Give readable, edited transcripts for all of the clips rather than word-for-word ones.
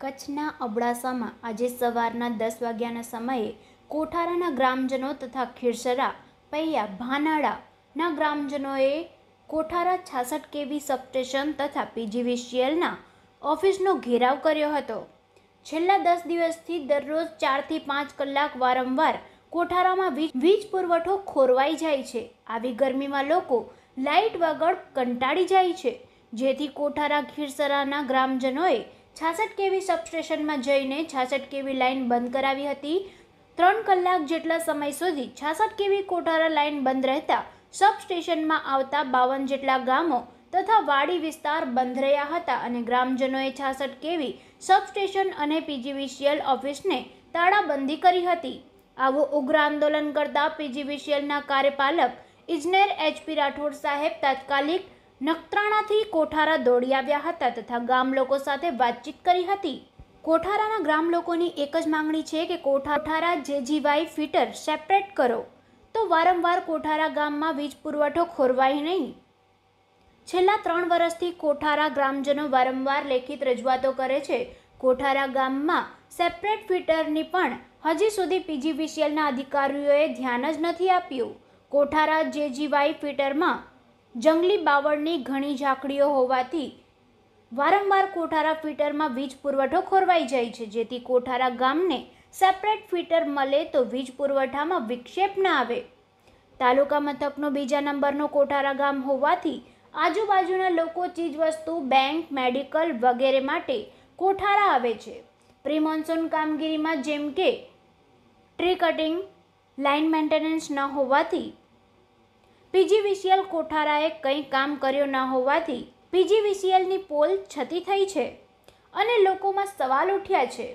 કચ્છના અબડાસામાં આજે સવારના 10 વાગ્યાના સમયે કોઠારાના ગ્રામજનો તથા ખીરસરા, પૈયા, ભાનાડાના ગ્રામજનોએ કોઠારા 66 કેવી સબસ્ટેશન તથા પીજીવીસીએલના ઓફિસનો ઘેરાવ કર્યો હતો. છેલ્લા 10 દિવસથી દરરોજ 4 થી 5 કલાક વારંવાર કોઠારામાં વીજ પુરવઠો ખોરવાઈ જાય છે. આવી ગરમીમાં લોકો લાઇટ વગર કંટાળી જાય છે, જેથી કોઠારા ખીરસરાના ગ્રામજનોએ 66 કેવી સબસ્ટેશનમાં જઈને 66 કેવી લાઇન બંધ કરાવી હતી. 3 કલાક જેટલા સમય સુધી 66 કેવી કોઠારા લાઇન બંધ રહેતા સબસ્ટેશનમાં આવતા 52 જેટલા ગામો તથા વાડી વિસ્તાર બંધ રહ્યા હતા અને ગ્રામજનોએ 66 કેવી સબસ્ટેશન અને પીજીવીસીએલ ઓફિસને તાળાબંધી કરી હતી. આવું ઉગ્ર આંદોલન કરતા પીજીવીસીએલના કાર્યપાલક ઇજનેર HP રાઠોડ સાહેબ તાત્કાલિક નખત્રાણાથી કોઠારા દોડી આવ્યા હતા તથા ગામ લોકો સાથે વાતચીત કરી હતી. કોઠારાના ગ્રામ લોકોની એક જ માંગણી છે કે કોઠારા JGY ફીટર સેપરેટ કરો તો વારંવાર કોઠારા ગામમાં વીજ પુરવઠો ખોરવાય નહીં. છેલ્લા 3 વર્ષથી કોઠારા ગ્રામજનો વારંવાર લેખિત રજૂઆતો કરે છે. કોઠારા ગામમાં સેપરેટ ફીટરની પણ હજી સુધી પીજીવીસીએલના અધિકારીઓએ ધ્યાન જ નથી આપ્યું. કોઠારા JGY ફીટરમાં જંગલી બાવળની ઘણી ઝાકળીઓ હોવાથી વારંવાર કોઠારા ફીટરમાં વીજ પુરવઠો ખોરવાઈ જાય છે, જેથી કોઠારા ગામને સેપરેટ ફીટર મળે તો વીજ પુરવઠામાં વિક્ષેપ ન આવે. તાલુકા મથકનો બીજા નંબરનો કોઠારા ગામ હોવાથી આજુબાજુના લોકો ચીજવસ્તુ, બેંક, મેડિકલ વગેરે માટે કોઠારા આવે છે. પ્રી મોન્સૂન કામગીરીમાં જેમ કે ટ્રી કટિંગ, લાઇન મેન્ટેનન્સ ન હોવાથી પીજીવીસીએલ કોઠારાએ કંઈ કામ કર્યો ન હોવાથી પીજીવીસીએલની પોલ છતી થઈ છે અને લોકોમાં સવાલ ઉઠ્યા છે.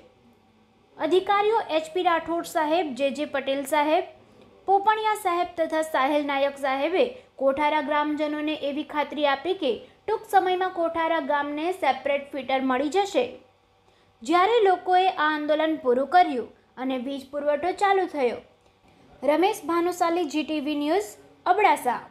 અધિકારીઓ HP રાઠોડ સાહેબ, JJ પટેલ સાહેબ, પોપણિયા સાહેબ તથા સાહેલ નાયક સાહેબે કોઠારા ગ્રામજનોને એવી ખાતરી આપી કે ટૂંક સમયમાં કોઠારા ગામને સેપરેટ ફીટર મળી જશે. જ્યારે લોકોએ આ આંદોલન પૂરું કર્યું અને વીજ પુરવઠો ચાલુ થયો. Ramesh Bhanushali, GTV news, Abdasa.